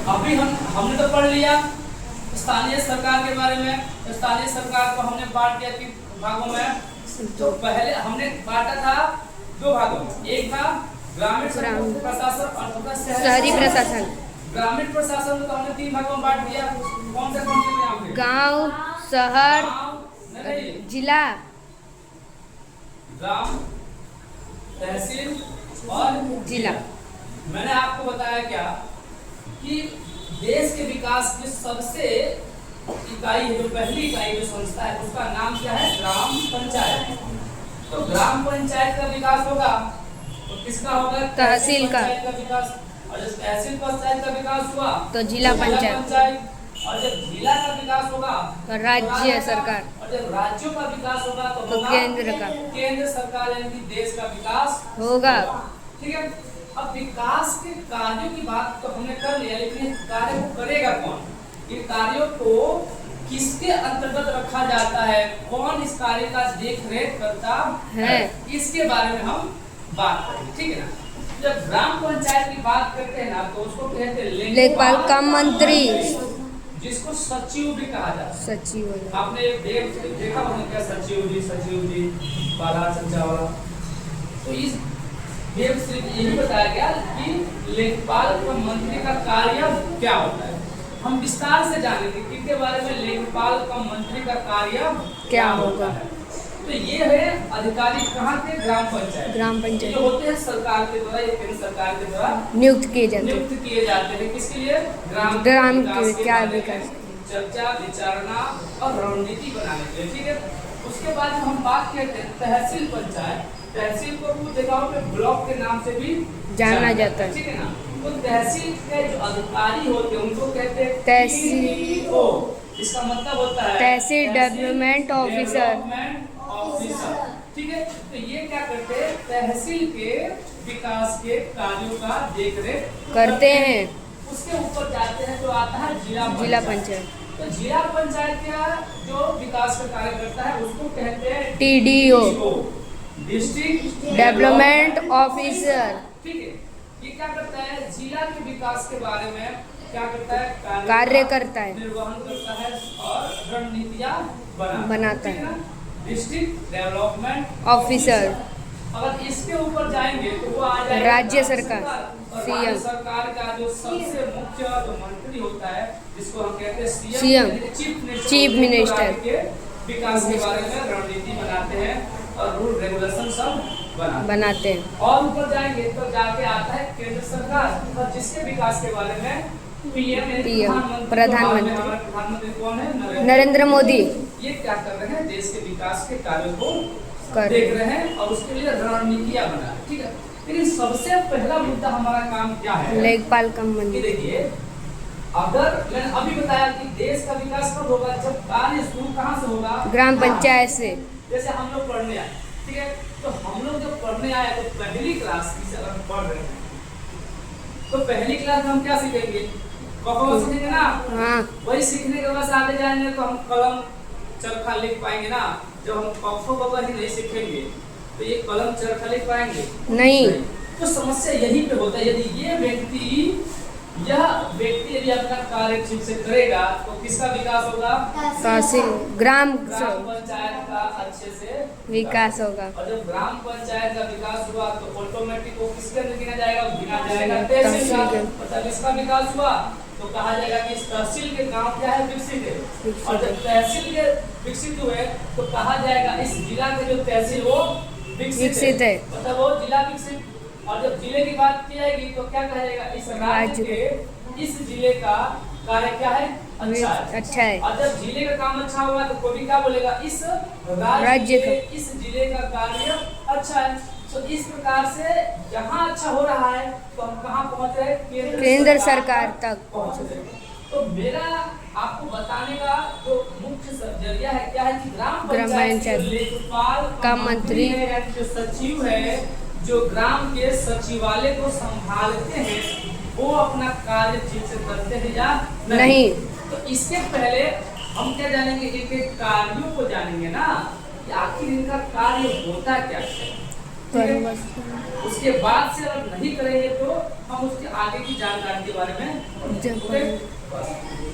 अभी हमने तो पढ़ लिया स्थानीय सरकार के बारे में। स्थानीय सरकार को हमने बांट दिया कि भागों में। तो पहले हमने बांटा था दो भागों में, एक था ग्रामीण प्रशासन और दूसरा शहरी प्रशासन। ग्रामीण प्रशासन को तो हमने 3 भागों में बांट दिया। कौन से यहाँ पे? गांव, शहर, जिला, ग्राम, तहसील और जिला। मैंने आपको बताया क्या कि देश के विकास की सबसे इकाई है, जो पहली इकाई जो संस्था है उसका नाम क्या है? ग्राम पंचायत। तो ग्राम पंचायत का विकास होगा तो किसका होगा? तहसील का विकास। और जब तहसील पंचायत का विकास हुआ तो जिला पंचायत। और जब जिला का विकास होगा तो राज्य सरकार। और जब राज्यों का विकास होगा तो केंद्र का। केंद्र सरकार यानी कि देश का विकास होगा। ठीक है। अब विकास के कार्यों की बात तो हमने कर लिया, लेकिन कार्य को करेगा कौन? ये कार्यों को किसके अंतर्गत रखा जाता है? कौन इस कार्य का देख रेख करता है? इसके बारे में हम बात करेंगे। ठीक है ना। जब ग्राम पंचायत की बात करते हैं ना तो उसको कहते हैं लेखपाल कम मंत्री, जिसको सचिव भी कहा जाता है। सचिव। आपने देखा होगा क्या? सचिव जी बाला चर्चा वाला। तो इस यही बताया गया कि लेखपाल कम मंत्री का कार्य क्या होता है। हम विस्तार से जानेंगे किसके बारे में लेखपाल कम मंत्री का कार्य क्या होता है। तो ये है अधिकारी कहाँ के? ग्राम पंचायत जो होते हैं सरकार के द्वारा या केंद्र सरकार के द्वारा नियुक्त किए जाते हैं। किसके लिए? ग्राम क्या विकास, चर्चा, विचारणा और रणनीति बनाने के लिए। ठीक है। उसके बाद हम बात करते हैं तहसील पंचायत। तहसील को कुछ जगहों पे ब्लॉक के नाम से भी जाना जाता है। ठीक है ना। तो तहसील के जो अधिकारी होते हैं उनको कहते हैं तहसील। इसका मतलब होता है तहसील डेवलपमेंट ऑफिसर। ठीक है। तो ये क्या करते हैं? तहसील के विकास के कार्यों का देखरेख करते हैं। उसके ऊपर जाते हैं तो आता है जिला पंचायत। तो जिला पंचायत का जो विकास का कार्य करता है उसको कहते हैं TDO, डिस्ट्रिक्ट डेवलपमेंट ऑफिसर। ठीक है। ये क्या करता है? जिला के विकास के बारे में क्या करता है? कार्य करता है, निर्वहन करता है और रणनीतियां बनाता है। District development officer. अगर इसके ऊपर जाएंगे तो वो आ जाएगा राज्य सरकार, सीएम। सरकार का जो सबसे मुख्य जो मंत्री होता है जिसको हम कहते हैं सीएम, चीफ मिनिस्टर के विकास के बारे में रणनीति बनाते हैं और रूल रेगुलेशन सब बनाते हैं। और ऊपर जाएंगे तो जाके आता है केंद्र सरकार और जिसके विकास के बारे में पीएम प्रधानमंत्री कौन है? नरेंद्र मोदी। ये क्या कर रहे हैं? देश के विकास के कार्यों को देख रहे हैं और उसके लिए रणनीतियां बना रहे हैं। ठीक है। लेकिन सबसे पहला मुद्दा हमारा काम क्या है? लेखपाल कम मंत्री। देखिए, अगर मैंने अभी बताया कि देश का विकास कब होगा? जब कार्य शुरू कहाँ से होगा? ग्राम पंचायत से। जैसे हम लोग पढ़ने आए, ठीक है। तो हम लोग जब पढ़ने आए तो पहली क्लास की अगर पढ़ रहे हैं तो पहली क्लास में हम क्या सीखेंगे? कॉपी सीखेंगे ना। हाँ। वही सीखने के बाद आगे जाएंगे तो हम कलम चरखा लिख पाएंगे ना। जब हम कॉपी ही नहीं सीखेंगे तो ये कलम चरखा लिख पाएंगे नहीं। तो समस्या यहीं पे होता है। यदि यह व्यक्ति यदि अपना कार्य ठीक से करेगा तो किसका विकास होगा? तहसील, ग्राम पंचायत का अच्छे से विकास होगा। और जब ग्राम पंचायत का विकास हुआ तो ऑटोमेटिक वो किसके अंदर गिना जाएगा? गिना जाएगा तहसील का। मतलब इसका विकास हुआ तो कहा जाएगा कि इस तहसील के गांव क्या है? विकसित है। और जब तहसील के विकसित हुए तो कहा जाएगा इस जिला के जो तहसील वो विकसित है। मतलब वो जिला विकसित। और जब जिले की बात की जाएगी तो क्या कहा जाएगा? इस राज्य के इस जिले का कार्य क्या है? अच्छा है। और जब जिले का काम अच्छा हुआ तो कोई क्या बोलेगा? इस राज्य के इस जिले का कार्य अच्छा है। तो इस प्रकार से जहाँ अच्छा हो रहा है तो हम कहाँ पहुँच रहे? केंद्र सरकार तक पहुँच रहे। तो मेरा आपको बताने का जो मुख्य जरिया है क्या है कि ग्राम पंचायत लेखपाल का मंत्री है, जो सचिव है, जो ग्राम के सचिवालय को संभालते हैं वो अपना कार्य ठीक से करते हैं या नहीं। तो इसके पहले हम क्या जानेंगे? एक एक कार्यों को जानेंगे ना कि आखिर इनका कार्य होता क्या है। ठीक है? उसके बाद से अगर नहीं करेंगे तो हम उसके आगे की जानकारी के बारे में जब ओके? बस।